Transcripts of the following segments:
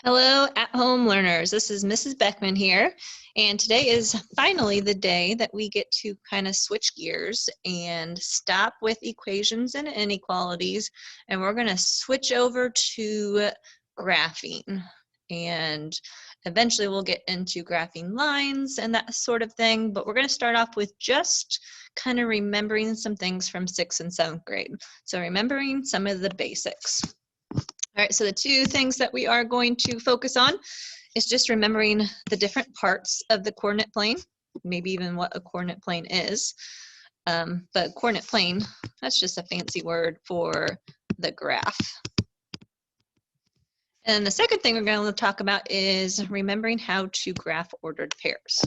Hello, at-home learners. This is Mrs. Beckman here, and today is finally the day that we get to kind of switch gears and stop with equations and inequalities, and we're going to switch over to graphing. And eventually we'll get into graphing lines and that sort of thing, but we're going to start off with just kind of remembering some things from 6th and 7th grade. So remembering some of the basics. All right, so the two things that we are going to focus on is just remembering the different parts of the coordinate plane, maybe even what a coordinate plane is. But coordinate plane, that's just a fancy word for the graph. And the second thing we're going to talk about is remembering how to graph ordered pairs.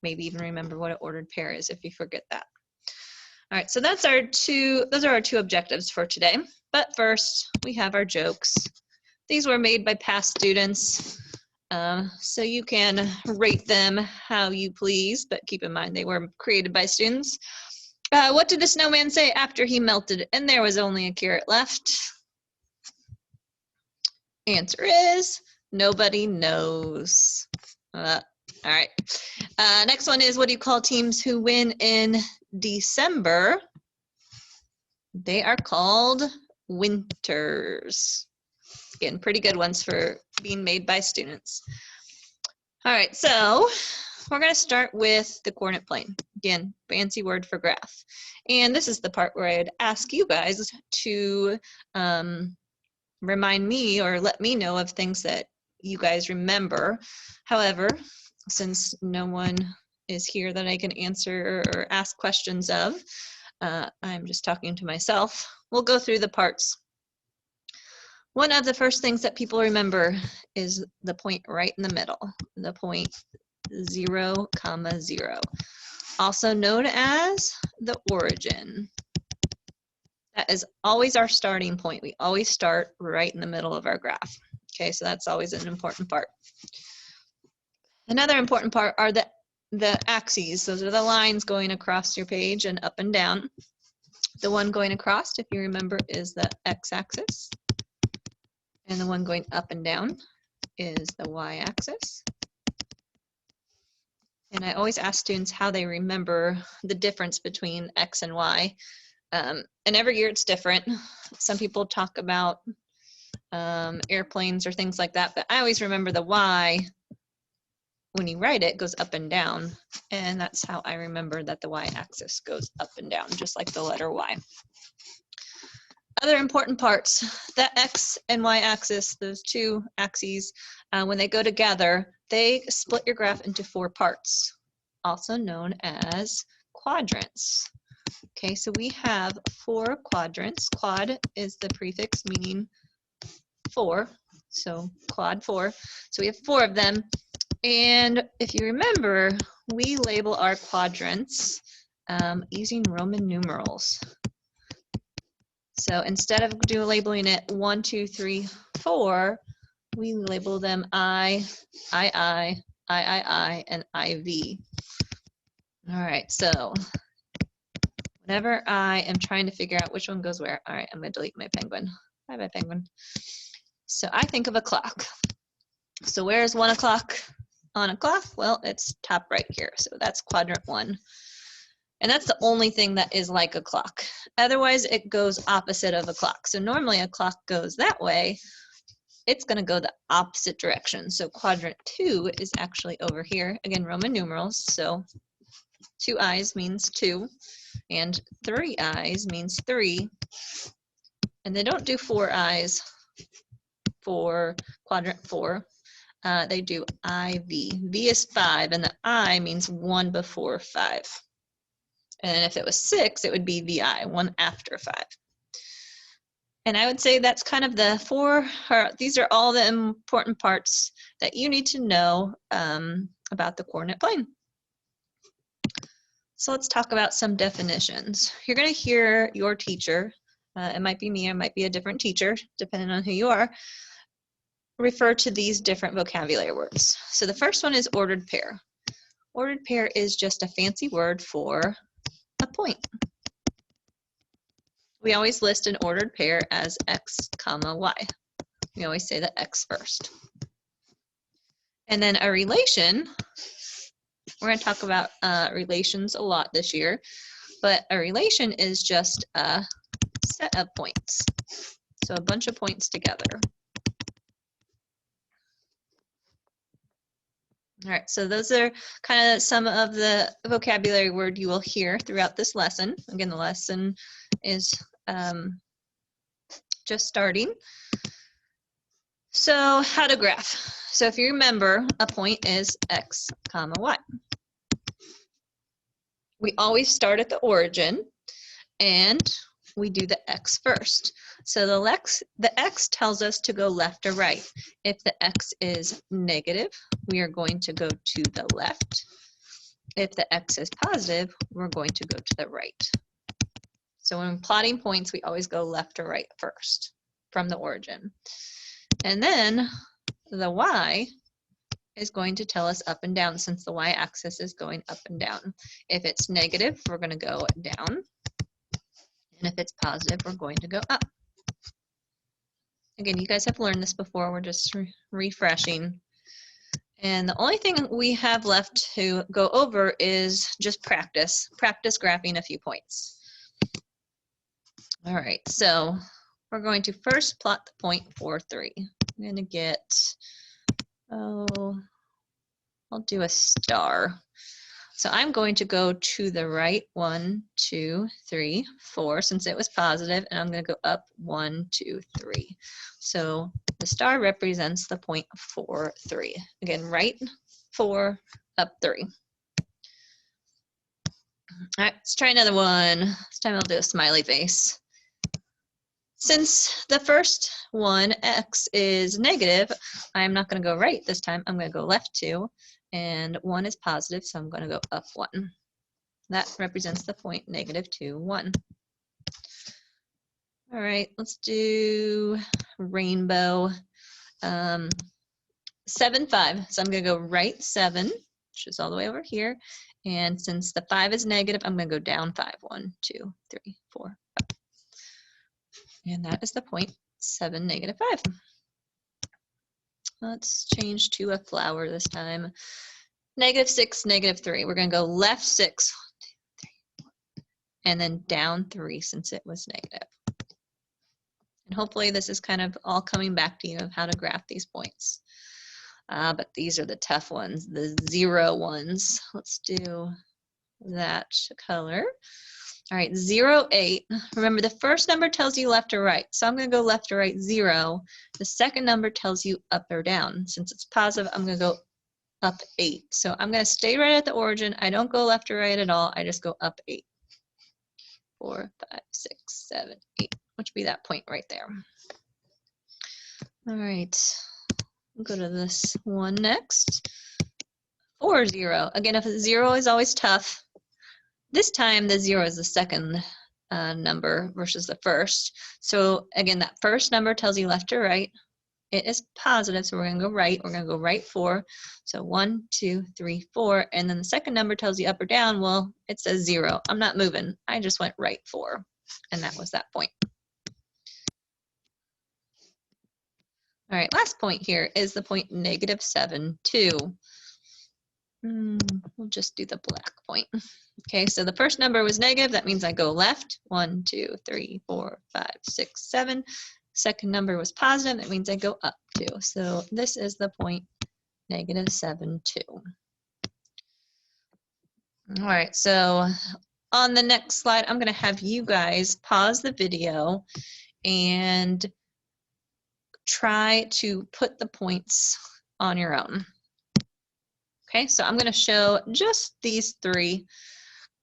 Maybe even remember what an ordered pair is if you forget that. All right, so those are our two objectives for today. But first, we have our jokes. These were made by past students, so you can rate them how you please, but keep in mind they were created by students. What did the snowman say after he melted and there was only a carrot left? Answer is nobody knows. All right. Next one is, what do you call teams who win in December? They are called winters. Again, pretty good ones for being made by students. All right, so we're going to start with the coordinate plane. Again, fancy word for graph. And this is the part where I'd ask you guys to remind me or let me know of things that you guys remember. However, since no one is here that I can answer or ask questions of, I'm just talking to myself. We'll go through the parts. One of the first things that people remember is the point right in the middle, the point 0, 0, also known as the origin. That is always our starting point. We always start right in the middle of our graph. Okay, so that's always an important part. Another important part are the axes. Those are the lines going across your page and up and down. The one going across, if you remember, is the x-axis. And the one going up and down is the y-axis. And I always ask students how they remember the difference between x and y. And every year it's different. Some people talk about airplanes or things like that, but I always remember the y, when you write it, goes up and down. And that's how I remember that the y-axis goes up and down, just like the letter y. Other important parts, the x and y-axis, those two axes, when they go together, they split your graph into 4 parts, also known as quadrants. Okay, so we have 4 quadrants. Quad is the prefix meaning 4, so quad 4. So we have 4 of them, and if you remember, we label our quadrants using Roman numerals. So instead of labeling it 1, 2, 3, 4, we label them I, and IV. All right, so whenever I am trying to figure out which one goes where, all right, I'm going to delete my penguin. Bye-bye, penguin. So I think of a clock. So where is 1 o'clock on a clock? Well, it's top right here. So that's quadrant 1. And that's the only thing that is like a clock. Otherwise, it goes opposite of a clock. So normally a clock goes that way. It's going to go the opposite direction. So quadrant 2 is actually over here. Again, Roman numerals. So 2 I's means 2, and 3 I's means 3. And they don't do 4 I's for quadrant 4. They do IV. V is 5, and the I means 1 before 5. And if it was 6, it would be VI, 1 after 5. And I would say that's kind of the 4, these are all the important parts that you need to know about the coordinate plane. So let's talk about some definitions. You're going to hear your teacher, it might be me, it might be a different teacher, depending on who you are, refer to these different vocabulary words. So the first one is ordered pair. Ordered pair is just a fancy word for a point. We always list an ordered pair as x, comma, y. We always say the x first. And then a relation, we're going to talk about relations a lot this year, but a relation is just a set of points. So a bunch of points together. All right, so those are kind of some of the vocabulary word you will hear throughout this lesson. Again, the lesson is just starting. So how to graph. So if you remember, a point is x comma y. We always start at the origin and we do the x first. So the x tells us to go left or right. If the x is negative, we are going to go to the left. If the x is positive, we're going to go to the right. So when plotting points, we always go left or right first from the origin. And then the y is going to tell us up and down, since the y-axis is going up and down. If it's negative, we're going to go down. And if it's positive, we're going to go up. Again, you guys have learned this before. We're just refreshing. And the only thing we have left to go over is just practice graphing a few points. All right, so we're going to first plot the point 4, 3. I'm going to get, I'll do a star. So I'm going to go to the right 1, 2, 3, 4, since it was positive, and I'm going to go up 1, 2, 3. So the star represents the point 4, 3. Again, right 4, up 3. All right, let's try another one. This time I'll do a smiley face. Since the first one, x, is negative, I'm not going to go right this time. I'm going to go left 2, and 1 is positive, so I'm going to go up 1. That represents the point -2, 1. All right, let's do rainbow. 7, 5. So I'm going to go right 7, which is all the way over here. And since the 5 is negative, I'm going to go down 5. 1, 2, 3, 4, 5. And that is the point 7, -5. Let's change to a flower this time. -6, -3. We're going to go left 6, 1, 2, 3, 4, and then down 3 since it was negative. And hopefully this is kind of all coming back to you of how to graph these points. But these are the tough ones, the 0 ones. Let's do that color. All right, 0, 8. Remember, the first number tells you left or right. So I'm going to go left or right 0. The second number tells you up or down. Since it's positive, I'm going to go up 8. So I'm going to stay right at the origin. I don't go left or right at all. I just go up 8. 4, 5, 6, 7, 8, which would be that point right there. All right, we'll go to this one next. 4, 0. Again, if 0 is always tough, this time the 0 is the second number versus the first. So again, that first number tells you left or right. It is positive, so we're going to go right. We're going to go right 4. So 1, 2, 3, 4. And then the second number tells you up or down. Well, it says 0. I'm not moving. I just went right 4. And that was that point. All right, last point here is the point -7, 2. We'll just do the black point. Okay, so the first number was negative. That means I go left. 1, 2, 3, 4, 5, 6, 7. Second number was positive. That means I go up 2. So this is the point -7, 2. All right, so on the next slide, I'm going to have you guys pause the video and try to put the points on your own. Okay, so I'm going to show just these 3.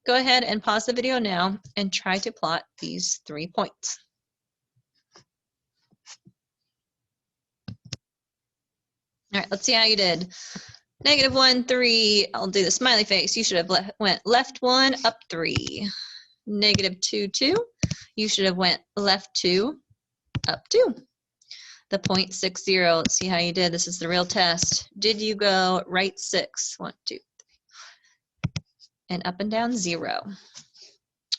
Go ahead and pause the video now and try to plot these 3 points. All right, let's see how you did. -1, 3, I'll do the smiley face. You should have went left 1, up 3. -2, 2, you should have went left 2, up 2. The point 6, 0, let's see how you did. This is the real test. Did you go right 6? 1, 2, 3. And up and down 0.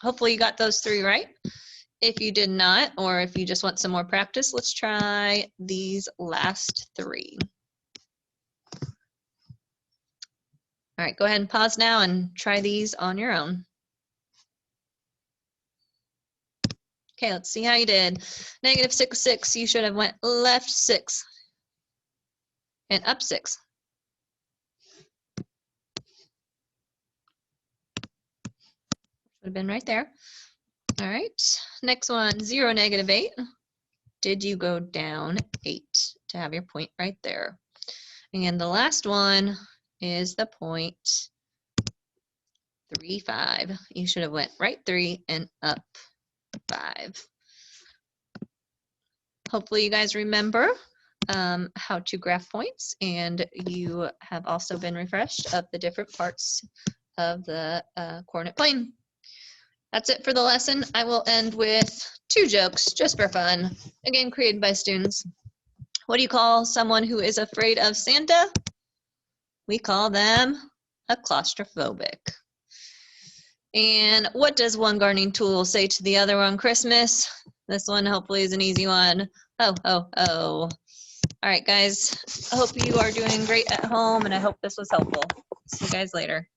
Hopefully you got those 3 right. If you did not, or if you just want some more practice, let's try these last 3. All right, go ahead and pause now and try these on your own. Okay, let's see how you did. Negative 6, 6, you should have went left 6 and up 6. Would have been right there. All right, next one, 0, negative 8. Did you go down 8 to have your point right there? And the last one is the point 3, 5. You should have went right 3 and up 5. Hopefully you guys remember how to graph points, and you have also been refreshed of the different parts of the coordinate plane. That's it for the lesson. I will end with 2 jokes just for fun, again created by students. What do you call someone who is afraid of Santa? We call them a claustrophobic. And what does one gardening tool say to the other on Christmas? This one hopefully is an easy one. Ho, ho, ho. All right, guys. I hope you are doing great at home, and I hope this was helpful. See you guys later.